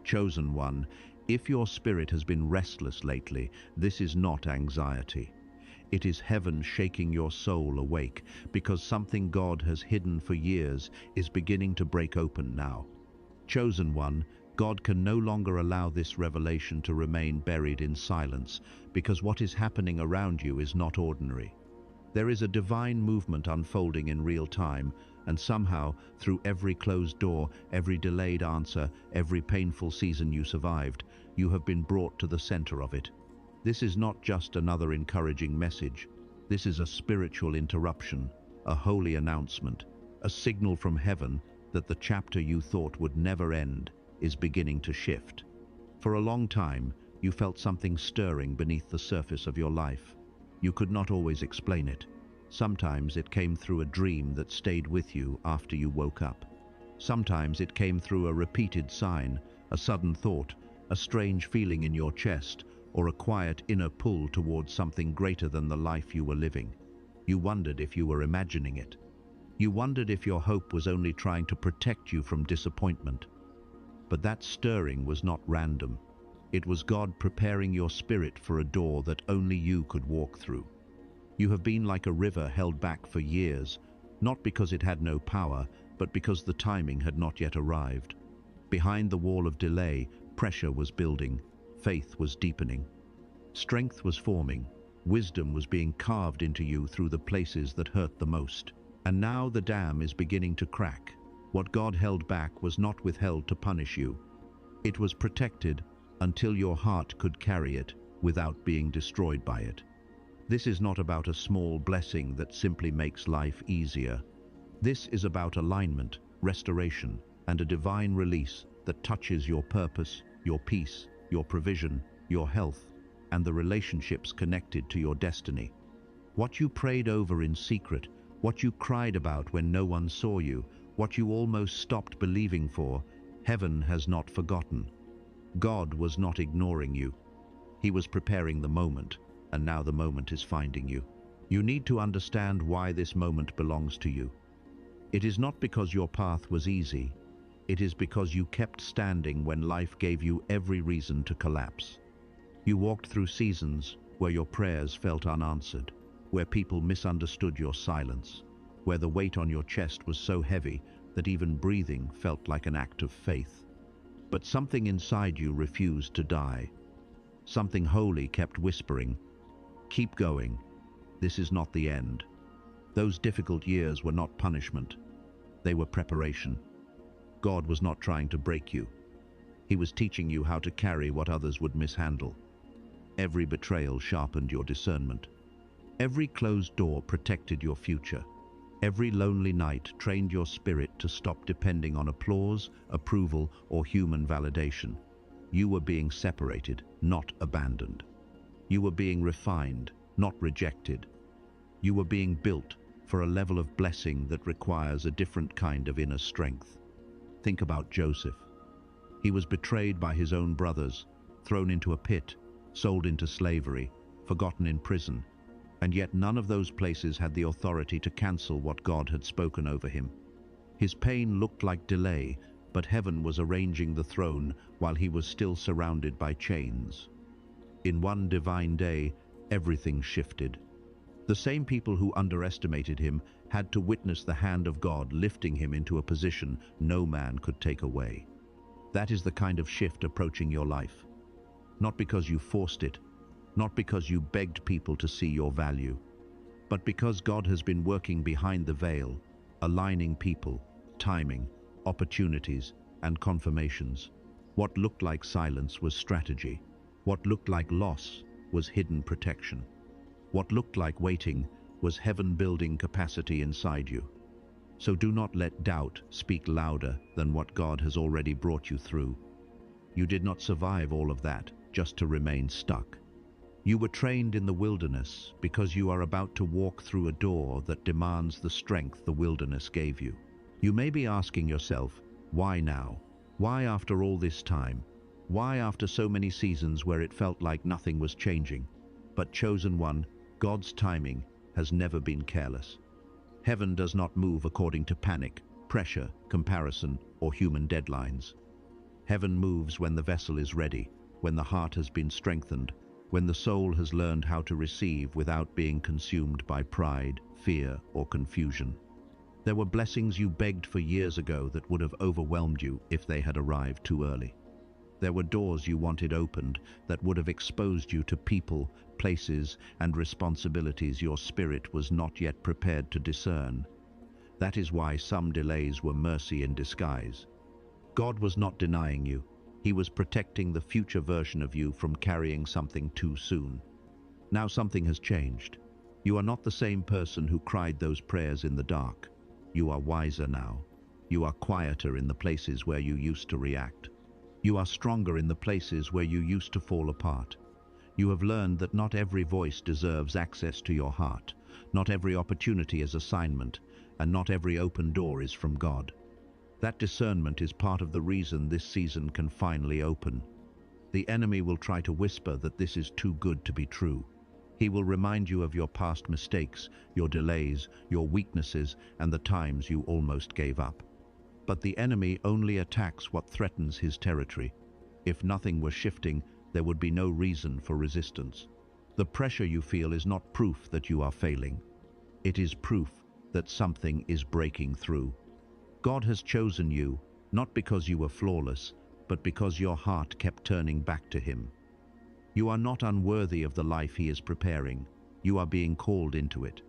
Chosen one, if your spirit has been restless lately, this is not anxiety. It is heaven shaking your soul awake, because something God has hidden for years is beginning to break open now. Chosen one, God can no longer allow this revelation to remain buried in silence, because what is happening around you is not ordinary. There is a divine movement unfolding in real time, and somehow, through every closed door, every delayed answer, every painful season you survived, you have been brought to the center of it. This is not just another encouraging message. This is a spiritual interruption, a holy announcement, a signal from heaven that the chapter you thought would never end is beginning to shift. For a long time, you felt something stirring beneath the surface of your life. You could not always explain it. Sometimes it came through a dream that stayed with you after you woke up. Sometimes it came through a repeated sign, a sudden thought, a strange feeling in your chest, or a quiet inner pull towards something greater than the life you were living. You wondered if you were imagining it. You wondered if your hope was only trying to protect you from disappointment. But that stirring was not random. It was God preparing your spirit for a door that only you could walk through. You have been like a river held back for years, not because it had no power, but because the timing had not yet arrived. Behind the wall of delay, pressure was building, faith was deepening. Strength was forming, wisdom was being carved into you through the places that hurt the most. And now the dam is beginning to crack. What God held back was not withheld to punish you. It was protected until your heart could carry it without being destroyed by it. This is not about a small blessing that simply makes life easier. This is about alignment, restoration, and a divine release that touches your purpose, your peace, your provision, your health, and the relationships connected to your destiny. What you prayed over in secret, what you cried about when no one saw you, what you almost stopped believing for, heaven has not forgotten. God was not ignoring you. He was preparing the moment, and now the moment is finding you. You need to understand why this moment belongs to you. It is not because your path was easy. It is because you kept standing when life gave you every reason to collapse. You walked through seasons where your prayers felt unanswered, where people misunderstood your silence, where the weight on your chest was so heavy that even breathing felt like an act of faith. But something inside you refused to die. Something holy kept whispering, "Keep going. This is not the end." Those difficult years were not punishment. They were preparation. God was not trying to break you. He was teaching you how to carry what others would mishandle. Every betrayal sharpened your discernment. Every closed door protected your future. Every lonely night trained your spirit to stop depending on applause, approval, or human validation. You were being separated, not abandoned. You were being refined, not rejected. You were being built for a level of blessing that requires a different kind of inner strength. Think about Joseph. He was betrayed by his own brothers, thrown into a pit, sold into slavery, forgotten in prison. And yet none of those places had the authority to cancel what God had spoken over him. His pain looked like delay, but heaven was arranging the throne while he was still surrounded by chains. In one divine day, everything shifted. The same people who underestimated him had to witness the hand of God lifting him into a position no man could take away. That is the kind of shift approaching your life. Not because you forced it, not because you begged people to see your value, but because God has been working behind the veil, aligning people, timing, opportunities, and confirmations. What looked like silence was strategy. What looked like loss was hidden protection. What looked like waiting was heaven building capacity inside you. So do not let doubt speak louder than what God has already brought you through. You did not survive all of that just to remain stuck. You were trained in the wilderness because you are about to walk through a door that demands the strength the wilderness gave you. You may be asking yourself, why now? Why after all this time? Why after so many seasons where it felt like nothing was changing? But chosen one, God's timing has never been careless. Heaven does not move according to panic, pressure, comparison, or human deadlines. Heaven moves when the vessel is ready, when the heart has been strengthened, when the soul has learned how to receive without being consumed by pride, fear, or confusion. There were blessings you begged for years ago that would have overwhelmed you if they had arrived too early. There were doors you wanted opened that would have exposed you to people, places, and responsibilities your spirit was not yet prepared to discern. That is why some delays were mercy in disguise. God was not denying you. He was protecting the future version of you from carrying something too soon. Now something has changed. You are not the same person who cried those prayers in the dark. You are wiser now. You are quieter in the places where you used to react. You are stronger in the places where you used to fall apart. You have learned that not every voice deserves access to your heart. Not every opportunity is assignment, and not every open door is from God. That discernment is part of the reason this season can finally open. The enemy will try to whisper that this is too good to be true. He will remind you of your past mistakes, your delays, your weaknesses, and the times you almost gave up. But the enemy only attacks what threatens his territory. If nothing were shifting, there would be no reason for resistance. The pressure you feel is not proof that you are failing. It is proof that something is breaking through. God has chosen you, not because you were flawless, but because your heart kept turning back to Him. You are not unworthy of the life He is preparing. You are being called into it.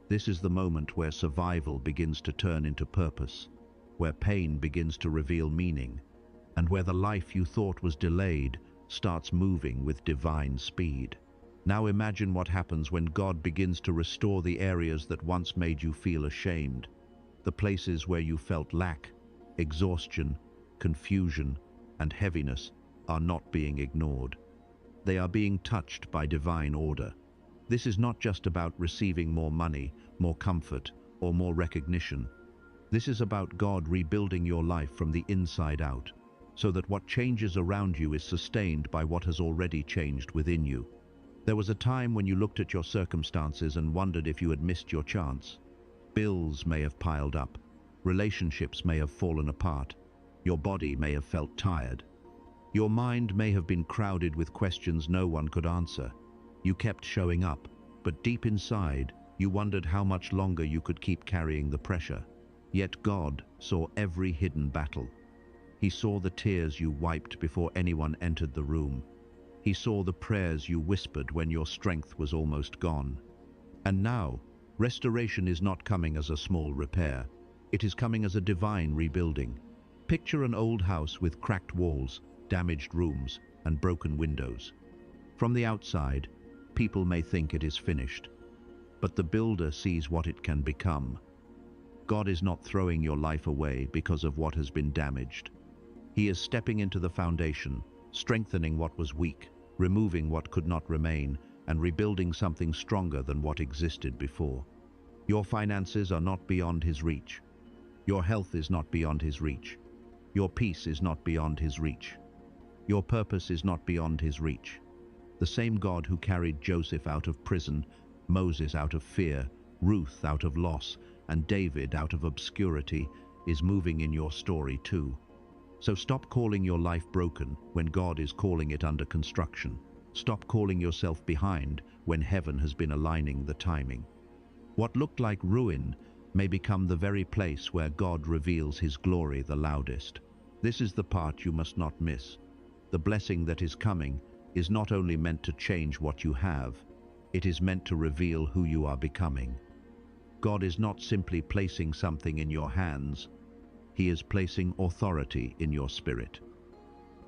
This is the moment where survival begins to turn into purpose, where pain begins to reveal meaning, and where the life you thought was delayed starts moving with divine speed. Now imagine what happens when God begins to restore the areas that once made you feel ashamed, the places where you felt lack, exhaustion, confusion, and heaviness are not being ignored. They are being touched by divine order. This is not just about receiving more money, more comfort, or more recognition. This is about God rebuilding your life from the inside out, so that what changes around you is sustained by what has already changed within you. There was a time when you looked at your circumstances and wondered if you had missed your chance. Bills may have piled up, relationships may have fallen apart, your body may have felt tired. Your mind may have been crowded with questions no one could answer. You kept showing up, but deep inside, you wondered how much longer you could keep carrying the pressure. Yet God saw every hidden battle. He saw the tears you wiped before anyone entered the room. He saw the prayers you whispered when your strength was almost gone. And now, restoration is not coming as a small repair. It is coming as a divine rebuilding. Picture an old house with cracked walls, damaged rooms, and broken windows. From the outside, people may think it is finished, but the builder sees what it can become. God is not throwing your life away because of what has been damaged. He is stepping into the foundation, strengthening what was weak, removing what could not remain, and rebuilding something stronger than what existed before. Your finances are not beyond His reach. Your health is not beyond His reach. Your peace is not beyond His reach. Your purpose is not beyond His reach. The same God who carried Joseph out of prison, Moses out of fear, Ruth out of loss, and David out of obscurity is moving in your story too. So stop calling your life broken when God is calling it under construction. Stop calling yourself behind when heaven has been aligning the timing. What looked like ruin may become the very place where God reveals His glory the loudest. This is the part you must not miss. The blessing that is coming is not only meant to change what you have, it is meant to reveal who you are becoming. God is not simply placing something in your hands, He is placing authority in your spirit.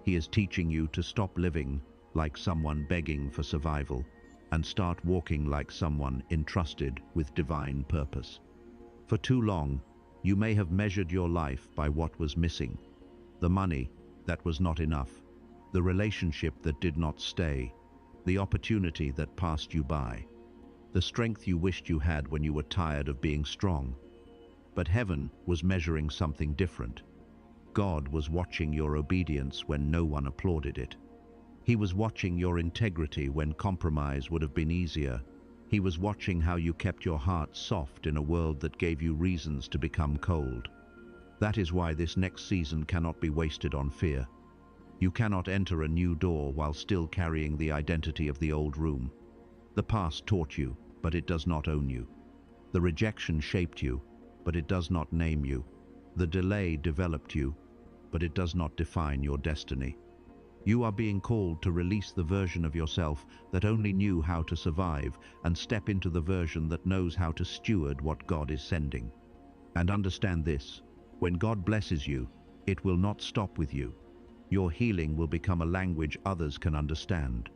He is teaching you to stop living like someone begging for survival and start walking like someone entrusted with divine purpose. For too long, you may have measured your life by what was missing: the money that was not enough, the relationship that did not stay, the opportunity that passed you by, the strength you wished you had when you were tired of being strong. But heaven was measuring something different. God was watching your obedience when no one applauded it. He was watching your integrity when compromise would have been easier. He was watching how you kept your heart soft in a world that gave you reasons to become cold. That is why this next season cannot be wasted on fear. You cannot enter a new door while still carrying the identity of the old room. The past taught you, but it does not own you. The rejection shaped you, but it does not name you. The delay developed you, but it does not define your destiny. You are being called to release the version of yourself that only knew how to survive and step into the version that knows how to steward what God is sending. And understand this, when God blesses you, it will not stop with you. Your healing will become a language others can understand.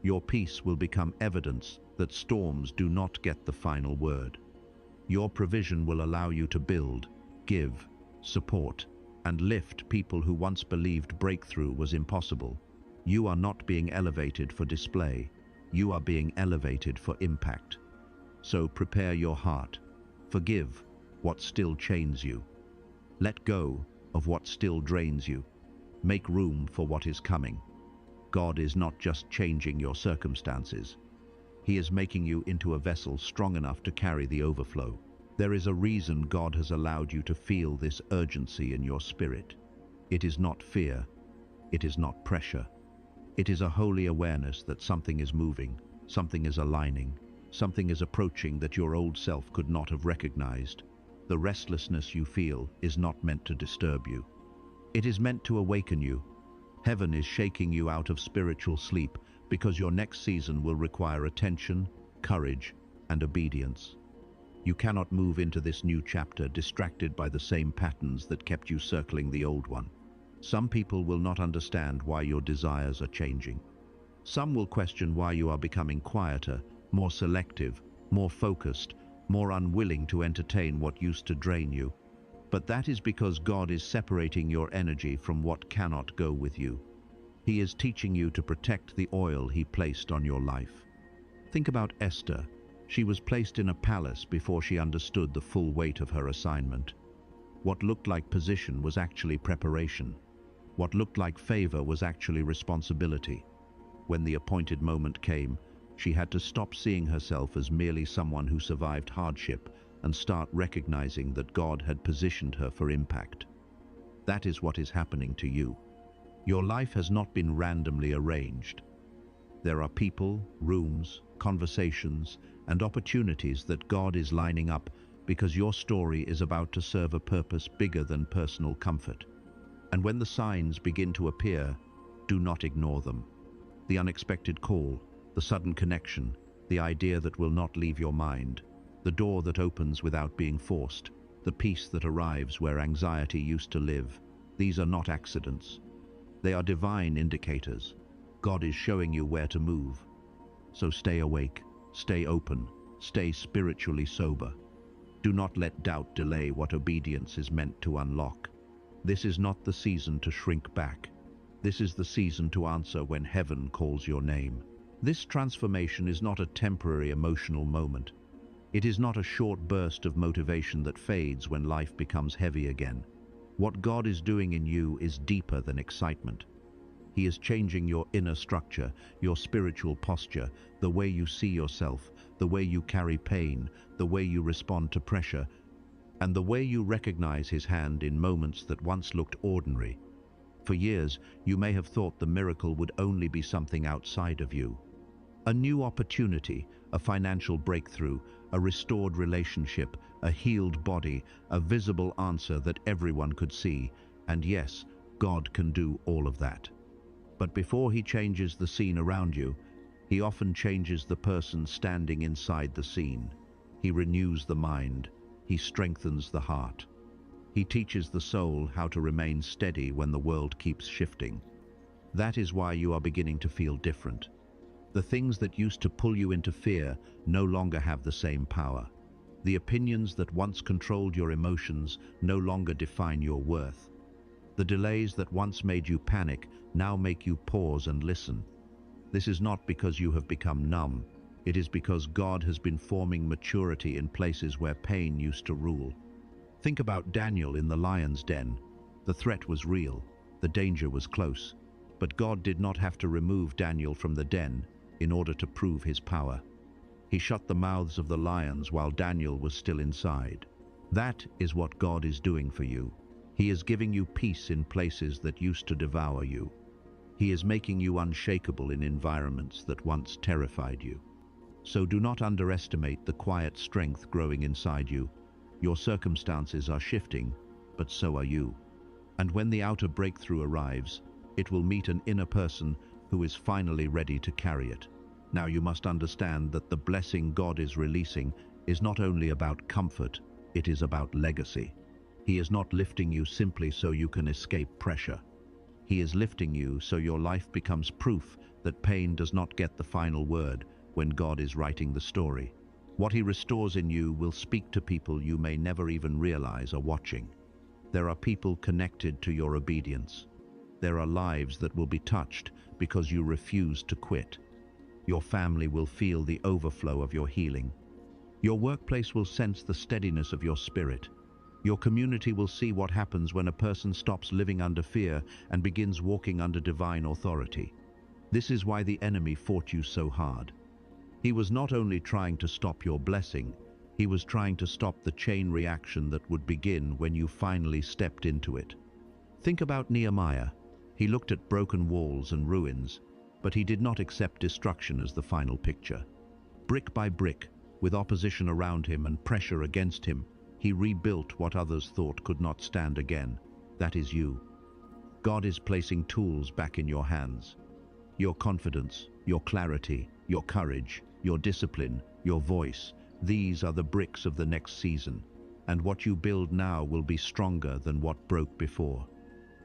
Your peace will become evidence that storms do not get the final word. Your provision will allow you to build, give, support, and lift people who once believed breakthrough was impossible. You are not being elevated for display. You are being elevated for impact. So prepare your heart. Forgive what still chains you. Let go of what still drains you. Make room for what is coming. God is not just changing your circumstances. He is making you into a vessel strong enough to carry the overflow. There is a reason God has allowed you to feel this urgency in your spirit. It is not fear. It is not pressure. It is a holy awareness that something is moving, something is aligning, something is approaching that your old self could not have recognized. The restlessness you feel is not meant to disturb you. It is meant to awaken you. Heaven is shaking you out of spiritual sleep because your next season will require attention, courage, and obedience. You cannot move into this new chapter distracted by the same patterns that kept you circling the old one. Some people will not understand why your desires are changing. Some will question why you are becoming quieter, more selective, more focused, more unwilling to entertain what used to drain you. But that is because God is separating your energy from what cannot go with you. He is teaching you to protect the oil He placed on your life. Think about Esther. She was placed in a palace before she understood the full weight of her assignment. What looked like position was actually preparation. What looked like favor was actually responsibility. When the appointed moment came, she had to stop seeing herself as merely someone who survived hardship and start recognizing that God had positioned her for impact. That is what is happening to you. Your life has not been randomly arranged. There are people, rooms, conversations, and opportunities that God is lining up because your story is about to serve a purpose bigger than personal comfort. And when the signs begin to appear, do not ignore them. The unexpected call, the sudden connection, the idea that will not leave your mind, the door that opens without being forced, the peace that arrives where anxiety used to live. These are not accidents. They are divine indicators. God is showing you where to move. So stay awake, stay open, stay spiritually sober. Do not let doubt delay what obedience is meant to unlock. This is not the season to shrink back. This is the season to answer when heaven calls your name. This transformation is not a temporary emotional moment. It is not a short burst of motivation that fades when life becomes heavy again. What God is doing in you is deeper than excitement. He is changing your inner structure, your spiritual posture, the way you see yourself, the way you carry pain, the way you respond to pressure, and the way you recognize His hand in moments that once looked ordinary. For years, you may have thought the miracle would only be something outside of you. A new opportunity, a financial breakthrough, a restored relationship, a healed body, a visible answer that everyone could see. And yes, God can do all of that. But before He changes the scene around you, He often changes the person standing inside the scene. He renews the mind. He strengthens the heart. He teaches the soul how to remain steady when the world keeps shifting. That is why you are beginning to feel different. The things that used to pull you into fear no longer have the same power. The opinions that once controlled your emotions no longer define your worth. The delays that once made you panic now make you pause and listen. This is not because you have become numb. It is because God has been forming maturity in places where pain used to rule. Think about Daniel in the lion's den. The threat was real. The danger was close. But God did not have to remove Daniel from the den in order to prove His power. He shut the mouths of the lions while Daniel was still inside. That is what God is doing for you. He is giving you peace in places that used to devour you. He is making you unshakable in environments that once terrified you. So do not underestimate the quiet strength growing inside you. Your circumstances are shifting, but so are you. And when the outer breakthrough arrives, it will meet an inner person who is finally ready to carry it. Now you must understand that the blessing God is releasing is not only about comfort, it is about legacy. He is not lifting you simply so you can escape pressure. He is lifting you so your life becomes proof that pain does not get the final word when God is writing the story. What He restores in you will speak to people you may never even realize are watching. There are people connected to your obedience. There are lives that will be touched because you refuse to quit. Your family will feel the overflow of your healing. Your workplace will sense the steadiness of your spirit. Your community will see what happens when a person stops living under fear and begins walking under divine authority. This is why the enemy fought you so hard. He was not only trying to stop your blessing, he was trying to stop the chain reaction that would begin when you finally stepped into it. Think about Nehemiah. He looked at broken walls and ruins, but he did not accept destruction as the final picture. Brick by brick, with opposition around him and pressure against him, he rebuilt what others thought could not stand again. That is you. God is placing tools back in your hands. Your confidence, your clarity, your courage, your discipline, your voice, these are the bricks of the next season, and what you build now will be stronger than what broke before.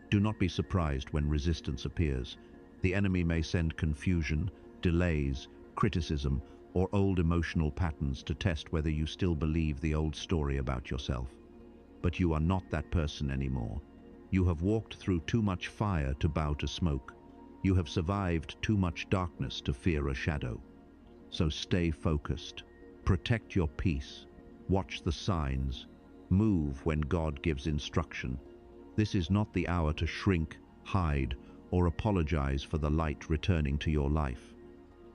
Do not be surprised when resistance appears. The enemy may send confusion, delays, criticism, or old emotional patterns to test whether you still believe the old story about yourself. But you are not that person anymore. You have walked through too much fire to bow to smoke. You have survived too much darkness to fear a shadow. So stay focused. Protect your peace. Watch the signs. Move when God gives instruction. This is not the hour to shrink, hide, or apologize for the light returning to your life.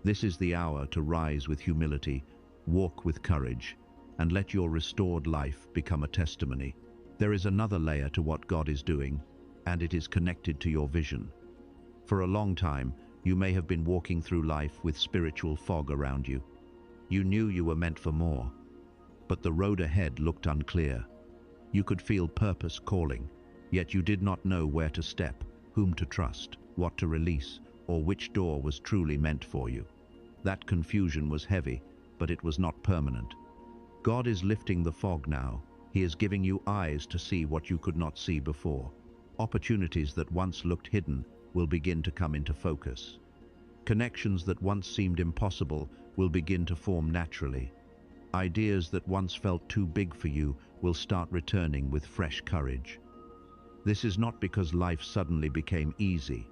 This is the hour to rise with humility, walk with courage, and let your restored life become a testimony. There is another layer to what God is doing, and it is connected to your vision. For a long time, you may have been walking through life with spiritual fog around you. You knew you were meant for more, but the road ahead looked unclear. You could feel purpose calling, yet you did not know where to step, whom to trust, what to release, or which door was truly meant for you. That confusion was heavy, but it was not permanent. God is lifting the fog now. He is giving you eyes to see what you could not see before. Opportunities that once looked hidden will begin to come into focus. Connections that once seemed impossible will begin to form naturally. Ideas that once felt too big for you will start returning with fresh courage. This is not because life suddenly became easy.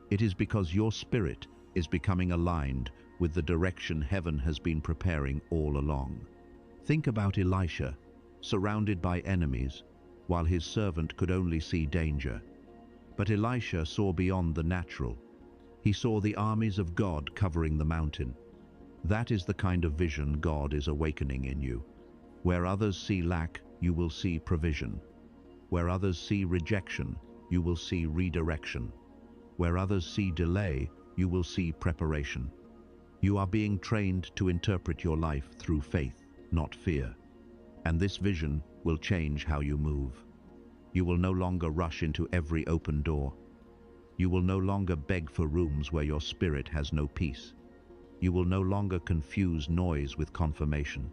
It is because your spirit is becoming aligned with the direction heaven has been preparing all along. Think about Elisha, surrounded by enemies, while his servant could only see danger. But Elisha saw beyond the natural. He saw the armies of God covering the mountain. That is the kind of vision God is awakening in you. Where others see lack, you will see provision. Where others see rejection, you will see redirection. Where others see delay, you will see preparation. You are being trained to interpret your life through faith, not fear. And this vision will change how you move. You will no longer rush into every open door. You will no longer beg for rooms where your spirit has no peace. You will no longer confuse noise with confirmation.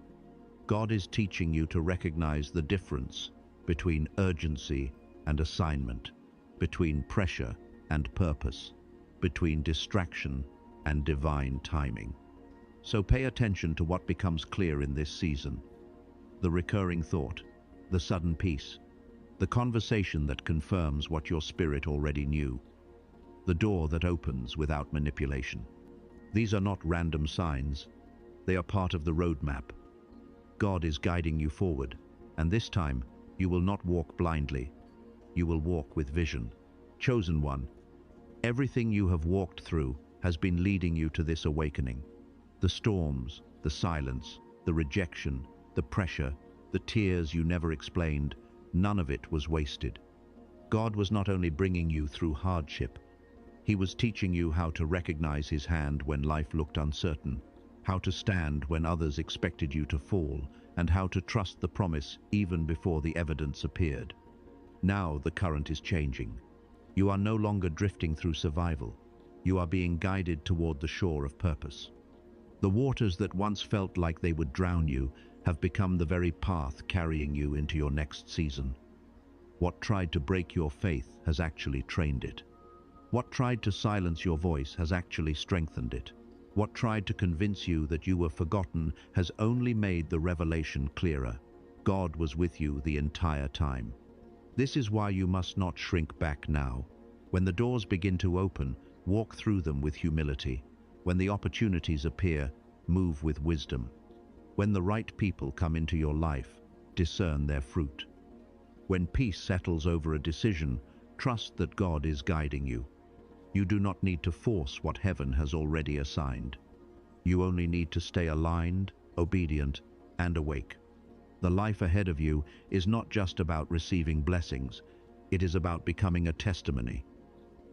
God is teaching you to recognize the difference between urgency and assignment, between pressure and purpose, between distraction and divine timing. So pay attention to what becomes clear in this season. The recurring thought, the sudden peace, the conversation that confirms what your spirit already knew, the door that opens without manipulation. These are not random signs. They are part of the roadmap. God is guiding you forward, and this time you will not walk blindly. You will walk with vision. Chosen one, everything you have walked through has been leading you to this awakening. The storms, the silence, the rejection, the pressure, the tears you never explained, none of it was wasted. God was not only bringing you through hardship, He was teaching you how to recognize his hand when life looked uncertain, how to stand when others expected you to fall, and how to trust the promise even before the evidence appeared. Now the current is changing. You are no longer drifting through survival. You are being guided toward the shore of purpose. The waters that once felt like they would drown you have become the very path carrying you into your next season. What tried to break your faith has actually trained it. What tried to silence your voice has actually strengthened it. What tried to convince you that you were forgotten has only made the revelation clearer. God was with you the entire time. This is why you must not shrink back now. When the doors begin to open, walk through them with humility. When the opportunities appear, move with wisdom. When the right people come into your life, discern their fruit. When peace settles over a decision, trust that God is guiding you. You do not need to force what heaven has already assigned. You only need to stay aligned, obedient, and awake. The life ahead of you is not just about receiving blessings, it is about becoming a testimony.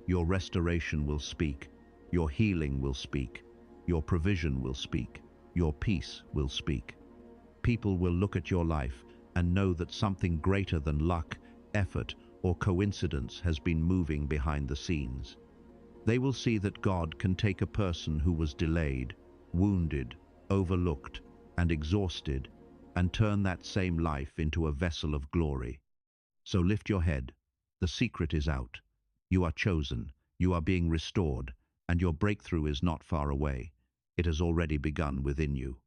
Your restoration will speak, your healing will speak, your provision will speak, your peace will speak. People will look at your life and know that something greater than luck, effort, or coincidence has been moving behind the scenes. They will see that God can take a person who was delayed, wounded, overlooked, and exhausted, and turn that same life into a vessel of glory. So lift your head. The secret is out. You are chosen, you are being restored, and your breakthrough is not far away. It has already begun within you.